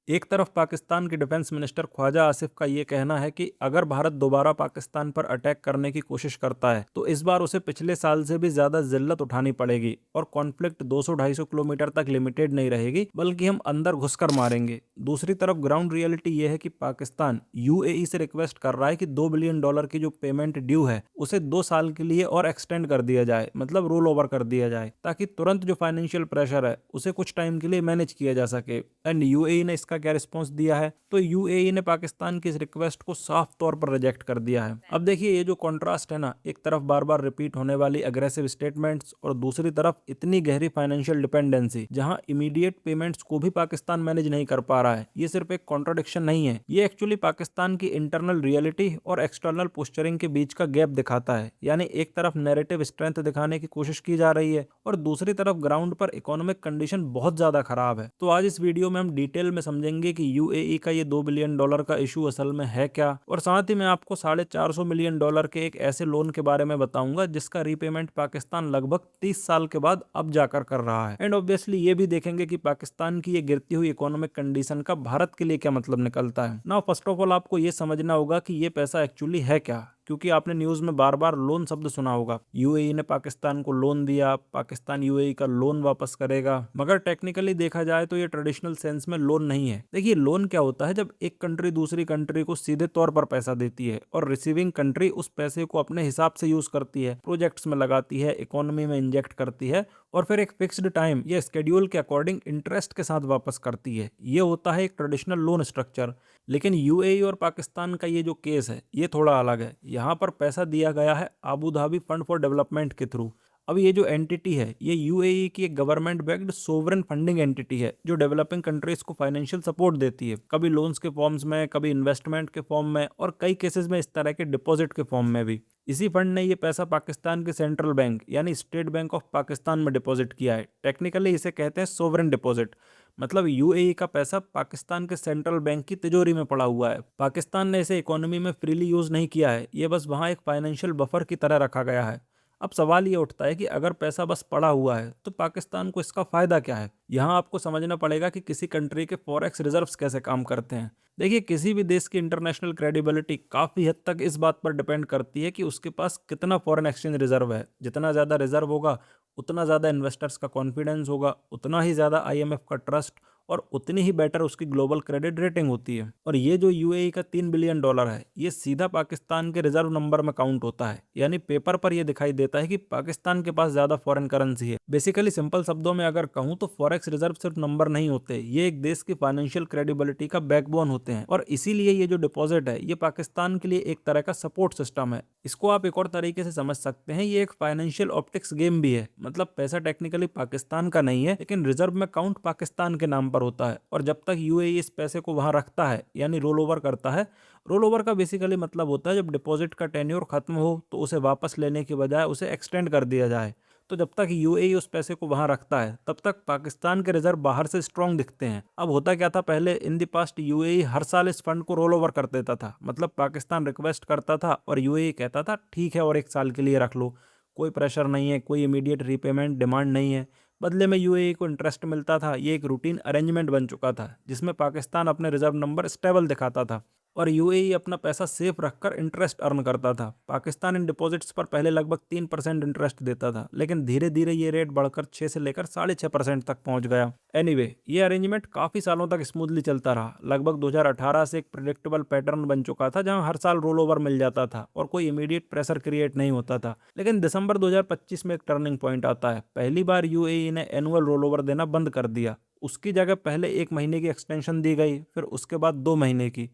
एक तरफ पाकिस्तान के डिफेंस मिनिस्टर ख्वाजा आसिफ का ये कहना है कि अगर भारत दोबारा पाकिस्तान पर अटैक करने की कोशिश करता है तो इस बार उसे पिछले साल से भी ज्यादा जिल्लत उठानी पड़ेगी और कॉन्फ्लिक्ट 200-250 किलोमीटर तक लिमिटेड नहीं रहेगी, बल्कि हम अंदर घुसकर मारेंगे। दूसरी तरफ ग्राउंड रियलिटी ये है कि पाकिस्तान यूएई से रिक्वेस्ट कर रहा है कि $2 बिलियन की जो पेमेंट ड्यू है उसे 2 साल के लिए और एक्सटेंड कर दिया जाए, मतलब रोल ओवर कर दिया जाए, ताकि तुरंत जो फाइनेंशियल प्रेशर है उसे कुछ टाइम के लिए मैनेज किया जा सके। एंड यूएई ने इसका क्या रिस्पॉन्स दिया है? तो यूएई ने पाकिस्तान की इस रिक्वेस्ट को साफ तौर पर रिजेक्ट कर दिया है। अब देखिए ये जो कॉन्ट्रास्ट है ना, एक तरफ बार बार रिपीट होने वाली अग्रेसिव स्टेटमेंट्स और दूसरी तरफ इतनी गहरी फाइनेंशियल डिपेंडेंसी जहां इमीडिएट पेमेंट्स को भी पाकिस्तान मैनेज नहीं कर पा रहा है, ये सिर्फ एक कॉन्ट्राडिक्शन नहीं है, ये एक्चुअली पाकिस्तान की इंटरनल रियलिटी और एक्सटर्नल पोस्चरिंग के बीच का गैप दिखाता है। यानी एक तरफ नैरेटिव स्ट्रेंथ दिखाने की कोशिश की जा रही है और दूसरी तरफ ग्राउंड पर इकोनॉमिक कंडीशन बहुत ज्यादा खराब है। तो आज इस वीडियो में हम डिटेल में समझेंगे कि यूएई का ये $2 बिलियन का इशू असल में है क्या, और साथ ही मैं आपको $450 मिलियन के एक ऐसे लोन के बारे में बताऊंगा जिसका रीपेमेंट पाकिस्तान लगभग 30 साल के बाद अब जाकर कर रहा है। एंड ऑब्वियसली ये भी देखेंगे कि पाकिस्तान की ये गिरती हुई इकोनॉमिक कंडीशन का भारत के लिए क्या मतलब निकलता है। नाउ फर्स्ट ऑफ ऑल आपको ये समझना होगा कि ये पैसा एक्चुअली है क्या, क्योंकि आपने न्यूज में बार बार लोन शब्द सुना होगा। यूएई ने पाकिस्तान को लोन दिया, पाकिस्तान यूएई का लोन वापस करेगा, मगर टेक्निकली देखा जाए तो ये ट्रेडिशनल सेंस में लोन नहीं है। देखिए लोन क्या होता है, जब एक कंट्री दूसरी कंट्री को सीधे तौर पर पैसा देती है और रिसीविंग कंट्री उस पैसे को अपने हिसाब से यूज करती है, प्रोजेक्ट्स में लगाती है, इकोनॉमी में इंजेक्ट करती है और फिर एक फिक्स्ड टाइम या स्केड्यूल के अकॉर्डिंग इंटरेस्ट के साथ वापस करती है। ये होता है एक ट्रेडिशनल लोन स्ट्रक्चर। लेकिन यूएई और पाकिस्तान का ये जो केस है ये थोड़ा अलग है। यहाँ पर पैसा दिया गया है Abu Dhabi fund for development के थ्रू। अब ये जो एंटिटी है ये यूएई की एक government backed sovereign funding entity है जो डेवलपिंग कंट्रीज को फाइनेंशियल सपोर्ट देती है, कभी लोन्स के फॉर्म्स में, कभी इन्वेस्टमेंट के फॉर्म में और कई केसेस में इस तरह के डिपॉजिट के फॉर्म में भी। इसी फंड ने ये पैसा पाकिस्तान के सेंट्रल बैंक यानी स्टेट बैंक ऑफ पाकिस्तान में डिपॉजिट किया है। टेक्निकली इसे कहते हैं सोवरेन डिपॉजिट, मतलब यूएई का पैसा पाकिस्तान के सेंट्रल बैंक की तिजोरी में पड़ा हुआ है। पाकिस्तान ने इसे इकोनॉमी में फ्रीली यूज नहीं किया है, ये बस वहां एक फाइनेंशियल बफर की तरह रखा गया है। अब सवाल ये उठता है कि अगर पैसा बस पड़ा हुआ है तो पाकिस्तान को इसका फायदा क्या है। यहाँ आपको समझना पड़ेगा कि किसी कंट्री के फॉरेक्स रिजर्व्स कैसे काम करते हैं। देखिए किसी भी देश की इंटरनेशनल क्रेडिबिलिटी काफी हद तक इस बात पर डिपेंड करती है कि उसके पास कितना फॉरेन एक्सचेंज रिजर्व है। जितना ज्यादा रिजर्व होगा उतना ज्यादा इन्वेस्टर्स का कॉन्फिडेंस होगा, उतना ही ज्यादा आईएमएफ का ट्रस्ट और उतनी ही बेटर उसकी ग्लोबल क्रेडिट रेटिंग होती है। और ये जो यूएई का $3 बिलियन है ये सीधा पाकिस्तान के रिजर्व नंबर में काउंट होता है। यानी पेपर पर ये दिखाई देता है कि पाकिस्तान के पास ज्यादा फॉरेन करेंसी है। बेसिकली सिंपल शब्दों में अगर कहूं तो फॉरेक्स रिजर्व सिर्फ नंबर नहीं होते, ये एक देश की फाइनेंशियल क्रेडिबिलिटी का बैकबोन होते हैं। और इसीलिए ये जो डिपॉजिट है ये पाकिस्तान के लिए एक तरह का सपोर्ट सिस्टम है। इसको आप एक और तरीके से समझ सकते हैं, ये एक फाइनेंशियल ऑप्टिक्स गेम भी है। मतलब पैसा टेक्निकली पाकिस्तान का नहीं है लेकिन रिजर्व में काउंट पाकिस्तान के नाम पर होता है। और जब तक यूएई इस पैसे को वहां रखता है यानी रोल ओवर करता है, रोल ओवर का बेसिकली मतलब होता है जब डिपॉजिट का टेन्योर खत्म हो तो उसे वापस लेने के बजाय उसे एक्सटेंड कर दिया जाए। तो जब तक यूएई उस पैसे को वहां रखता है तब तक पाकिस्तान के रिजर्व बाहर से स्ट्रांग दिखते हैं। अब होता क्या था, पहले इन द पास्ट यूएई हर साल इस फंड को रोल ओवर कर देता था। मतलब पाकिस्तान रिक्वेस्ट करता था और यूएई कहता था ठीक है और 1 साल के लिए रख लो, कोई प्रेशर नहीं है, कोई इमीडिएट रीपेमेंट डिमांड नहीं है। बदले में यूएई को इंटरेस्ट मिलता था। ये एक रूटीन अरेंजमेंट बन चुका था जिसमें पाकिस्तान अपने रिजर्व नंबर स्टेबल दिखाता था और यूएई अपना पैसा सेफ रखकर इंटरेस्ट अर्न करता था। पाकिस्तान इन डिपॉजिट्स पर पहले लगभग 3% इंटरेस्ट देता था, लेकिन धीरे धीरे ये रेट बढ़कर 6 से लेकर 6.5% तक पहुंच गया। एनीवे, ये अरेंजमेंट काफी सालों तक स्मूथली चलता रहा। लगभग 2018 से एक प्रिडिक्टेबल पैटर्न बन चुका था जहां हर साल रोल ओवर मिल जाता था और कोई इमीडिएट प्रेशर क्रिएट नहीं होता था। लेकिन दिसंबर 2025 में एक टर्निंग पॉइंट आता है। पहली बार यूएई ने एनुअल रोल ओवर देना बंद कर दिया। उसकी जगह पहले 1 महीने की एक्सटेंशन दी गई, फिर उसके बाद 2 महीने की।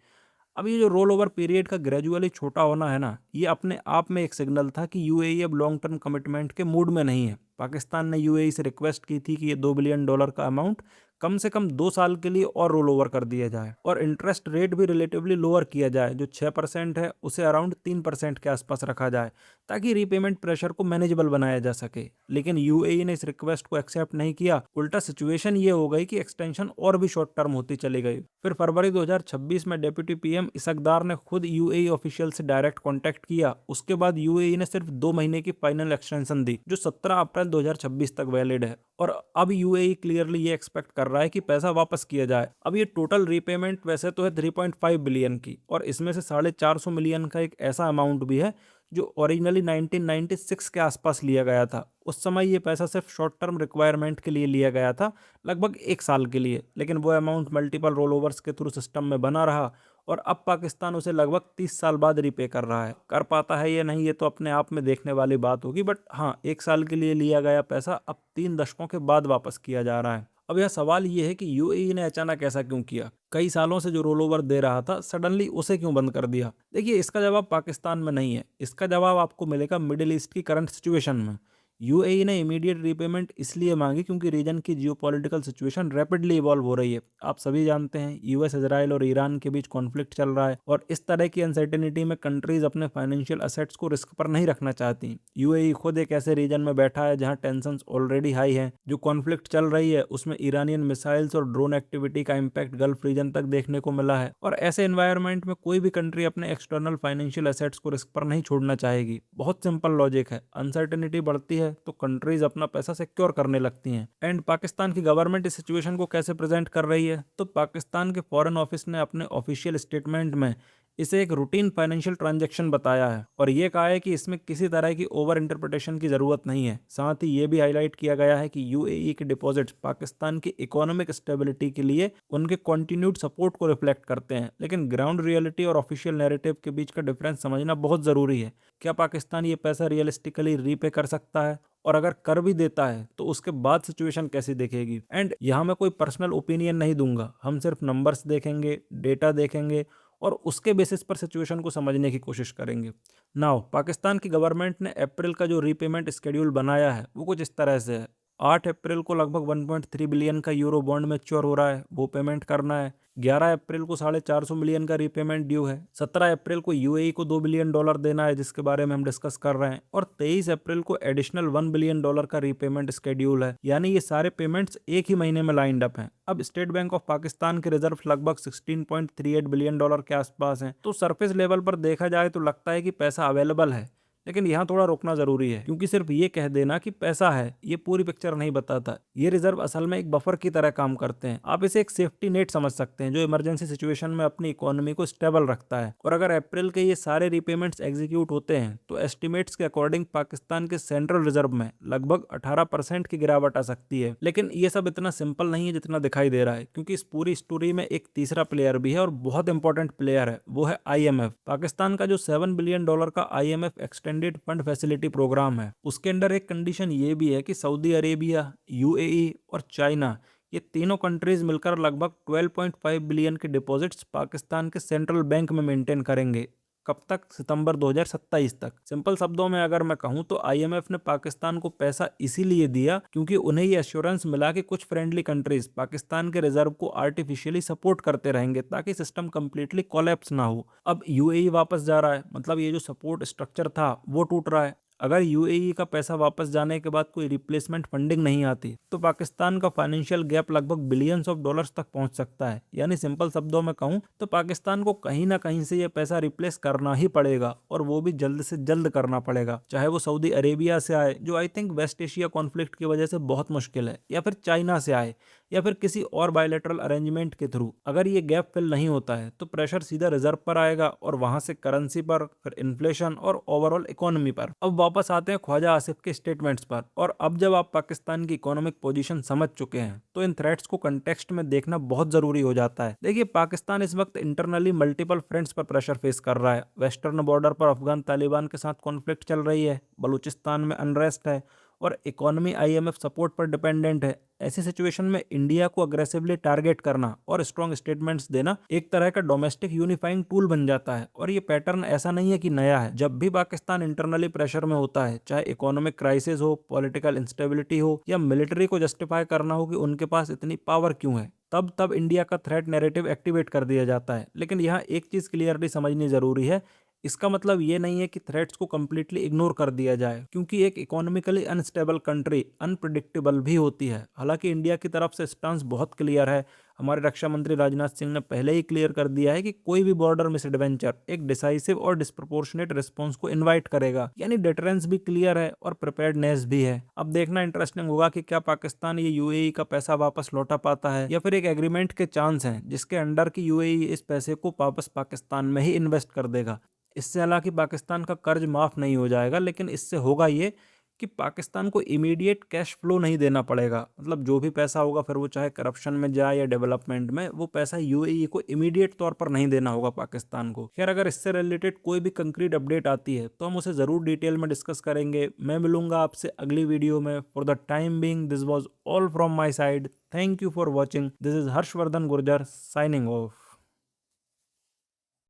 अब ये जो रोल ओवर पीरियड का ग्रेजुअली छोटा होना है ना, ये अपने आप में एक सिग्नल था कि यूएई अब लॉन्ग टर्म कमिटमेंट के मूड में नहीं है। पाकिस्तान ने यूएई से रिक्वेस्ट की थी कि ये $2 बिलियन का अमाउंट कम से कम 2 साल के लिए और रोल ओवर कर दिया जाए और इंटरेस्ट रेट भी रिलेटिवली लोअर किया जाए। जो 6% है उसे अराउंड 3% के आसपास रखा जाए ताकि रीपेमेंट प्रेशर को मैनेजेबल बनाया जा सके। लेकिन यूएई ने इस रिक्वेस्ट को एक्सेप्ट नहीं किया। उल्टा सिचुएशन ये हो गई कि एक्सटेंशन और भी शॉर्ट टर्म होती चली गई। फिर फरवरी 2026 में डेप्यूटी पीएम इसकदार ने खुद यूएई ऑफिशियल से डायरेक्ट कांटेक्ट किया। उसके बाद यूएई ने सिर्फ 2 महीने की फाइनल एक्सटेंशन दी जो 17 अप्रैल 2026 तक वैलिड है। और अब यूएई क्लियरली ये एक्सपेक्ट कर रहा है कि पैसा वापस किया जाए। अब ये टोटल रीपेमेंट वैसे तो है 3.5 बिलियन की, और इसमें से 450 मिलियन का एक ऐसा अमाउंट भी है जो ओरिजिनली 1996 के आसपास लिया गया था। उस समय ये पैसा सिर्फ शॉर्ट टर्म रिक्वायरमेंट के लिए लिया गया था, लगभग 1 साल के लिए, लेकिन वो अमाउंट मल्टीपल रोल ओवर्स के थ्रू सिस्टम में बना रहा और अब पाकिस्तान उसे लगभग 30 साल बाद रीपे कर रहा है। कर पाता है या नहीं ये तो अपने आप में देखने वाली बात होगी, बट हाँ, 1 साल के लिए लिया गया पैसा अब 3 दशकों के बाद वापस किया जा रहा है। अब यह सवाल ये है कि यूएई ने अचानक ऐसा क्यों किया? कई सालों से जो रोल ओवर दे रहा था सडनली उसे क्यों बंद कर दिया? देखिए, इसका जवाब पाकिस्तान में नहीं है, इसका जवाब आपको मिलेगा मिडिल ईस्ट की करंट सिचुएशन में। यूएई ने इमीडिएट रीपेमेंट इसलिए मांगी क्योंकि रीजन की जियोपॉलिटिकल सिचुएशन रैपिडली इवॉल्व हो रही है। आप सभी जानते हैं यूएस, इजराइल और ईरान के बीच कॉन्फ्लिक्ट चल रहा है, और इस तरह की अनसर्टेनिटी में कंट्रीज अपने फाइनेंशियल असेट्स को रिस्क पर नहीं रखना चाहती। यूएई खुद एक ऐसे रीजन में बैठा है जहां टेंशंस ऑलरेडी हाई हैं। जो कॉन्फ्लिक्ट चल रही है उसमें ईरानियन मिसाइल्स और ड्रोन एक्टिविटी का इम्पैक्ट गल्फ रीजन तक देखने को मिला है, और ऐसे एनवायरनमेंट में कोई भी कंट्री अपने एक्सटर्नल फाइनेंशियल असेट्स को रिस्क पर नहीं छोड़ना चाहेगी। बहुत सिंपल लॉजिक है, अनसर्टेनिटी बढ़ती है तो कंट्रीज अपना पैसा सिक्योर करने लगती हैं। एंड पाकिस्तान की गवर्नमेंट इस सिचुएशन को कैसे प्रेजेंट कर रही है? तो पाकिस्तान के फॉरेन ऑफिस ने अपने ऑफिशियल स्टेटमेंट में इसे एक रूटीन फाइनेंशियल ट्रांजैक्शन बताया है, और ये कहा है कि इसमें किसी तरह की ओवर इंटरप्रिटेशन की ज़रूरत नहीं है। साथ ही ये भी हाईलाइट किया गया है कि यूएई के डिपॉजिट्स पाकिस्तान की इकोनॉमिक स्टेबिलिटी के लिए उनके कॉन्टिन्यूड सपोर्ट को रिफ्लेक्ट करते हैं। लेकिन ग्राउंड रियलिटी और ऑफिशियल नैरेटिव के बीच का डिफरेंस समझना बहुत ज़रूरी है। क्या पाकिस्तान ये पैसा रियलिस्टिकली रीपे कर सकता है? और अगर कर भी देता है तो उसके बाद सिचुएशन कैसी दिखेगी? एंड यहाँ मैं कोई पर्सनल ओपिनियन नहीं दूंगा, हम सिर्फ नंबर्स देखेंगे, डेटा देखेंगे और उसके बेसिस पर सिचुएशन को समझने की कोशिश करेंगे। नाउ, पाकिस्तान की गवर्नमेंट ने अप्रैल का जो रीपेमेंट स्केड्यूल बनाया है वो कुछ इस तरह से है। 8 अप्रैल को लगभग 1.3 बिलियन का यूरो बॉन्ड मैच्योर हो रहा है, वो पेमेंट करना है। 11 अप्रैल को 450 मिलियन का रीपेमेंट ड्यू है। 17 अप्रैल को यूएई को $2 बिलियन देना है, जिसके बारे में हम डिस्कस कर रहे हैं, और 23 अप्रैल को एडिशनल $1 बिलियन का रीपेमेंट स्केड्यूल है। यानी ये सारे पेमेंट्स एक ही महीने में लाइंड अप हैं। अब स्टेट बैंक ऑफ पाकिस्तान के रिजर्व लगभग $16.38 बिलियन के आसपास हैं। तो सरफेस लेवल पर देखा जाए तो लगता है कि पैसा अवेलेबल है, लेकिन यहाँ थोड़ा रोकना जरूरी है, क्योंकि सिर्फ ये कह देना कि पैसा है ये पूरी पिक्चर नहीं बताता। ये रिजर्व असल में एक बफर की तरह काम करते हैं। आप इसे एक सेफ्टी नेट समझ सकते हैं जो इमरजेंसी सिचुएशन में अपनी इकोनॉमी को स्टेबल रखता है। और अगर अप्रैल के ये सारे रीपेमेंट्स एग्जीक्यूट होते हैं तो एस्टिमेट्स के अकॉर्डिंग पाकिस्तान के सेंट्रल रिजर्व में लगभग 18% की गिरावट आ सकती है। लेकिन ये सब इतना सिंपल नहीं है जितना दिखाई दे रहा है, क्योंकि इस पूरी स्टोरी में एक तीसरा प्लेयर भी है और बहुत इंपॉर्टेंट प्लेयर है, वो है आईएमएफ। पाकिस्तान का जो $7 बिलियन का IMF extended fund facility program है, उसके अंडर एक कंडीशन ये भी है कि सऊदी अरेबिया, यूएई और चाइना, ये तीनों कंट्रीज मिलकर लगभग 12.5 बिलियन के डिपॉजिट्स पाकिस्तान के सेंट्रल बैंक में मेंटेन करेंगे। कब तक? सितंबर 2027 तक। सिंपल शब्दों में अगर मैं कहूं तो आईएमएफ ने पाकिस्तान को पैसा इसीलिए दिया क्योंकि उन्हें ये एश्योरेंस मिला कि कुछ फ्रेंडली कंट्रीज पाकिस्तान के रिजर्व को आर्टिफिशियली सपोर्ट करते रहेंगे ताकि सिस्टम कंप्लीटली कोलैप्स ना हो। अब यूएई वापस जा रहा है, मतलब ये जो सपोर्ट स्ट्रक्चर था वो टूट रहा है। अगर यूएई का पैसा वापस जाने के बाद कोई रिप्लेसमेंट फंडिंग नहीं आती तो पाकिस्तान का फाइनेंशियल गैप लगभग बिलियंस ऑफ डॉलर्स तक पहुंच सकता है। यानी सिंपल शब्दों में कहूं तो पाकिस्तान को कहीं ना कहीं से यह पैसा रिप्लेस करना ही पड़ेगा, और वो भी जल्द से जल्द करना पड़ेगा। चाहे वो सऊदी अरेबिया से आए, जो I think West Asia conflict की वजह से बहुत मुश्किल है, या फिर चाइना से आए, या फिर किसी और बायलैटरल अरेंजमेंट के थ्रू। अगर ये गैप फिल नहीं होता है तो प्रेशर सीधा रिजर्व पर आएगा और वहां से करेंसी पर, फिर इन्फ्लेशन और ओवरऑल इकोनॉमी पर। अब वापस आते हैं ख्वाजा आसिफ के स्टेटमेंट्स पर। और अब जब आप पाकिस्तान की इकोनॉमिक पोजीशन समझ चुके हैं तो इन थ्रेट्स को कंटेक्स्ट में देखना बहुत जरूरी हो जाता है। देखिए, पाकिस्तान इस वक्त इंटरनली मल्टीपल फ्रंट्स पर प्रेशर फेस कर रहा है। वेस्टर्न बॉर्डर पर अफगान तालिबान के साथ कॉन्फ्लिक्ट चल रही है, बलूचिस्तान में अनरेस्ट है, और इकोनॉमी आईएमएफ सपोर्ट पर डिपेंडेंट है। ऐसी सिचुएशन में इंडिया को अग्रेसिवली टारगेट करना और स्ट्रॉन्ग स्टेटमेंट्स देना एक तरह का डोमेस्टिक यूनिफाइंग टूल बन जाता है। और ये पैटर्न ऐसा नहीं है कि नया है। जब भी पाकिस्तान इंटरनली प्रेशर में होता है, चाहे इकोनॉमिक क्राइसिस हो, पॉलिटिकल इंस्टेबिलिटी हो, या मिलिट्री को जस्टिफाई करना हो कि उनके पास इतनी पावर क्यों है, तब इंडिया का थ्रेट नैरेटिव एक्टिवेट कर दिया जाता है। लेकिन यहाँ एक चीज क्लियरली समझनी जरूरी है, इसका मतलब ये नहीं है कि थ्रेट्स को कम्प्लीटली इग्नोर कर दिया जाए, क्योंकि एक इकोनॉमिकली अनस्टेबल कंट्री अनप्रिडिक्टेबल भी होती है। हालांकि इंडिया की तरफ से स्टांस बहुत क्लियर है, हमारे रक्षा मंत्री राजनाथ सिंह ने पहले ही क्लियर कर दिया है कि कोई भी बॉर्डर मिस एडवेंचर एक डिसाइसिव और डिस्प्रोपोर्शनेट रिस्पॉन्स को इनवाइट करेगा, यानी डिटरेंस भी क्लियर है और प्रिपेयर्डनेस भी है। अब देखना इंटरेस्टिंग होगा कि क्या पाकिस्तान ये यूएई का पैसा वापस लौटा पाता है या फिर एक एग्रीमेंट के चांस हैं जिसके अंडर की यूएई इस पैसे को वापस पाकिस्तान में ही इन्वेस्ट कर देगा। इससे हालांकि पाकिस्तान का कर्ज माफ नहीं हो जाएगा, लेकिन इससे होगा ये कि पाकिस्तान को इमीडिएट कैश फ्लो नहीं देना पड़ेगा। मतलब जो भी पैसा होगा, फिर वो चाहे करप्शन में जाए या डेवलपमेंट में, वो पैसा यूएई को इमीडिएट तौर पर नहीं देना होगा पाकिस्तान को। खैर, अगर इससे रिलेटेड कोई भी कंक्रीट अपडेट आती है तो हम उसे ज़रूर डिटेल में डिस्कस करेंगे। मैं मिलूंगा आपसे अगली वीडियो में। For the time being this was all from my side. Thank you for watching. This is Harshvardhan Gurjar signing off.